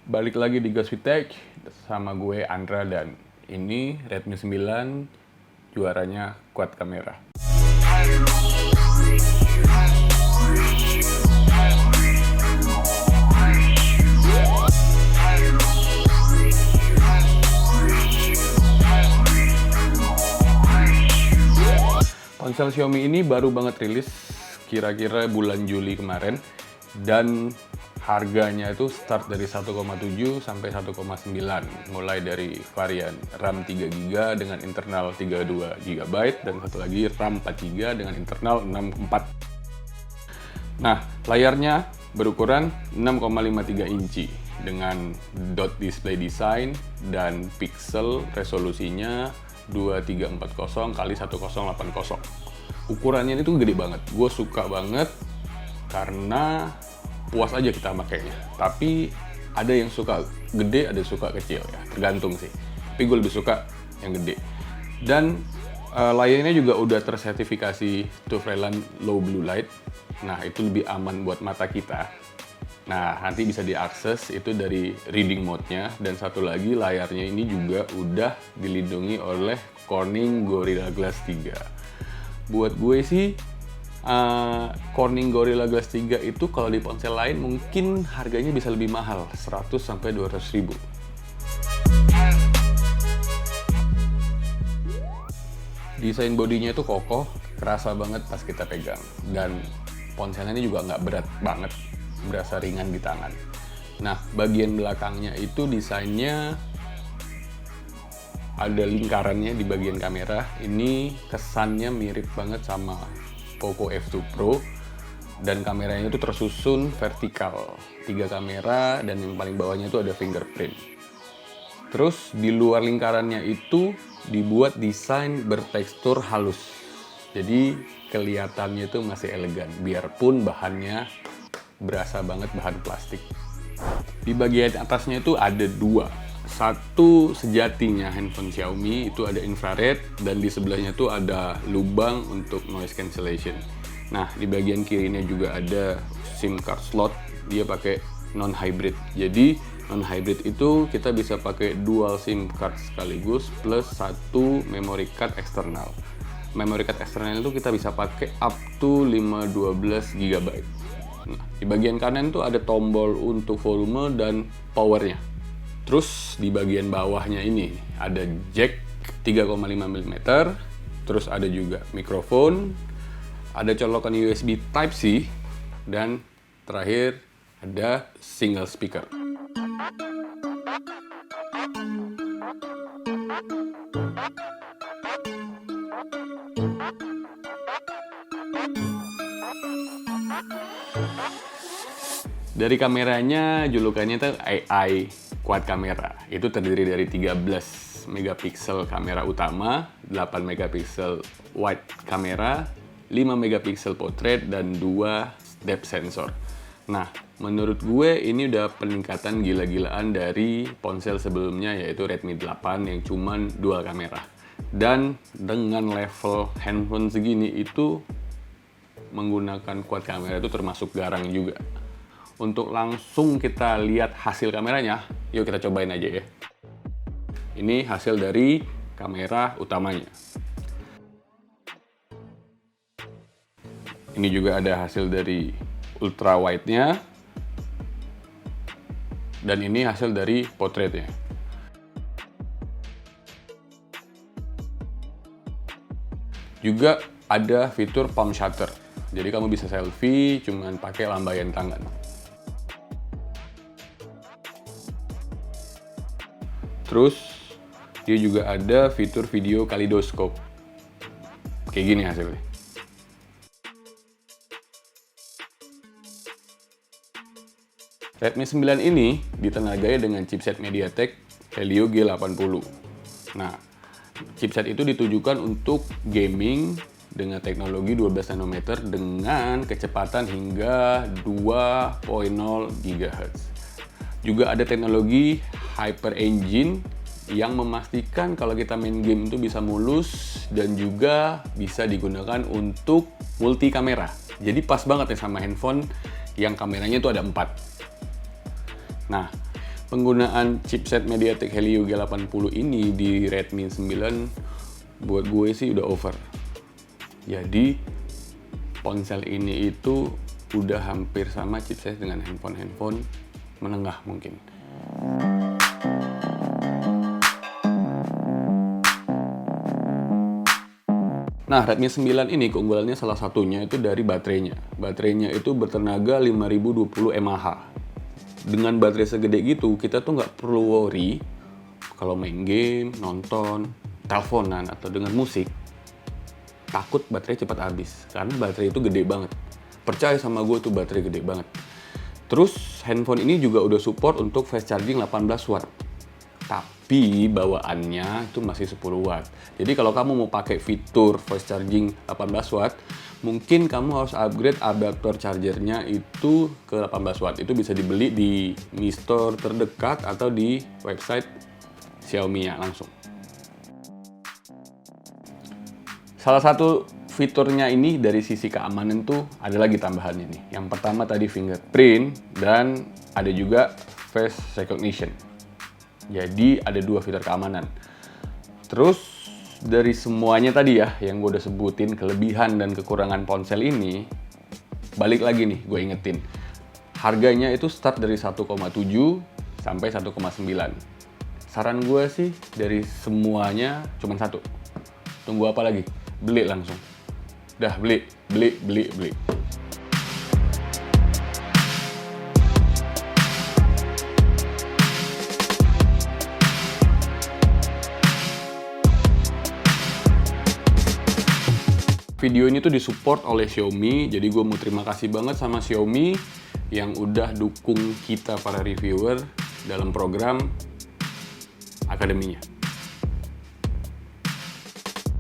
Balik lagi di Gosvitek sama gue Andra dan ini Redmi 9 juaranya quad kamera. Ponsel Xiaomi ini baru banget rilis kira-kira bulan Juli kemarin dan harganya itu start dari 1,7 sampai 1,9, mulai dari varian RAM 3GB dengan internal 32 GB dan satu lagi RAM 4GB dengan internal 64. Nah, layarnya berukuran 6,53 inci dengan dot display design dan pixel resolusinya 2340 x 1080. Ukurannya itu gede banget. Gue suka banget karena puas aja kita makainya. Tapi ada yang suka gede, ada yang suka kecil ya, tergantung sih. Tapi gue lebih suka yang gede. Dan layarnya juga udah tersertifikasi TÜV Low Blue Light. Nah, itu lebih aman buat mata kita. Nah, nanti bisa diakses itu dari reading mode-nya. Dan satu lagi, layarnya ini juga udah dilindungi oleh Corning Gorilla Glass 3. Buat gue sih, Corning Gorilla Glass 3 itu kalau di ponsel lain mungkin harganya bisa lebih mahal, 100 sampai 200 ribu. Desain bodinya itu kokoh, kerasa banget pas kita pegang. Dan ponselnya ini juga nggak berat banget, berasa ringan di tangan. Nah, bagian belakangnya itu desainnya ada lingkarannya di bagian kamera. Ini kesannya mirip banget sama Poco F2 Pro, dan kameranya itu tersusun vertikal, 3 kamera, dan yang paling bawahnya itu ada fingerprint. Terus di luar lingkarannya itu dibuat desain bertekstur halus, jadi kelihatannya itu masih elegan biarpun bahannya berasa banget bahan plastik. Di bagian atasnya itu ada dua. Satu, sejatinya handphone Xiaomi itu ada infrared, dan di sebelahnya tuh ada lubang untuk noise cancellation. Nah, di bagian kirinya juga ada SIM card slot, dia pakai non-hybrid. Jadi non-hybrid itu kita bisa pakai dual SIM card sekaligus plus satu memory card eksternal. Memory card eksternal itu kita bisa pakai up to 512 GB. Nah, di bagian kanan tuh ada tombol untuk volume dan powernya. Terus di bagian bawahnya ini ada jack 3,5 mm, terus ada juga mikrofon, ada colokan USB Type-C, dan terakhir ada single speaker. Dari kameranya, julukannya itu AI quad kamera. Itu terdiri dari 13 megapiksel kamera utama, 8 megapiksel wide kamera, 5 megapiksel portrait, dan 2 depth sensor. Nah, menurut gue ini udah peningkatan gila-gilaan dari ponsel sebelumnya, yaitu Redmi 8 yang cuman dual kamera. Dan dengan level handphone segini itu menggunakan quad kamera itu termasuk garang juga. Untuk langsung kita lihat hasil kameranya, yuk kita cobain aja ya. Ini hasil dari kamera utamanya. Ini juga ada hasil dari ultra wide-nya. Dan ini hasil dari portraitnya. Juga ada fitur palm shutter. Jadi kamu bisa selfie cuman pakai lambaian tangan. Terus dia juga ada fitur video kaleidoskop. Kayak gini hasilnya. Redmi 9 ini ditenagai dengan chipset MediaTek Helio G80. Nah, chipset itu ditujukan untuk gaming dengan teknologi 12 nanometer dengan kecepatan hingga 2.0 GHz. Juga ada teknologi Hyper Engine yang memastikan kalau kita main game itu bisa mulus dan juga bisa digunakan untuk multi kamera. Jadi pas banget ya sama handphone yang kameranya itu ada 4. Nah, Penggunaan chipset MediaTek Helio G80 ini di Redmi 9 buat gue sih udah over. Jadi ponsel ini itu udah hampir sama chipset dengan handphone menengah mungkin. Nah, Redmi 9 ini keunggulannya salah satunya itu dari baterainya. Baterainya itu bertenaga 5020 mAh. Dengan baterai segede gitu, kita tuh nggak perlu worry kalau main game, nonton, teleponan, atau dengan musik. Takut baterai cepat habis, karena baterai itu gede banget. Percaya sama gue tuh baterai gede banget. Terus handphone ini juga udah support untuk fast charging 18 watt. Tapi bawaannya itu masih 10 watt. Jadi kalau kamu mau pakai fitur fast charging 18 watt, mungkin kamu harus upgrade adaptor chargernya itu ke 18 watt. Itu bisa dibeli di Mi Store terdekat atau di website Xiaomi-nya langsung. Salah satu fiturnya ini dari sisi keamanan tuh ada lagi tambahannya nih. Yang pertama tadi fingerprint dan ada juga face recognition. Jadi ada 2 fitur keamanan. Terus dari semuanya tadi ya yang gue udah sebutin kelebihan dan kekurangan ponsel ini, balik lagi nih gue ingetin. Harganya itu start dari 1,7 sampai 1,9. Saran gue sih dari semuanya cuma satu. Tunggu apa lagi? Beli langsung. Dah beli. Video ini tuh disupport oleh Xiaomi, jadi gue mau terima kasih banget sama Xiaomi yang udah dukung kita para reviewer dalam program akademinya.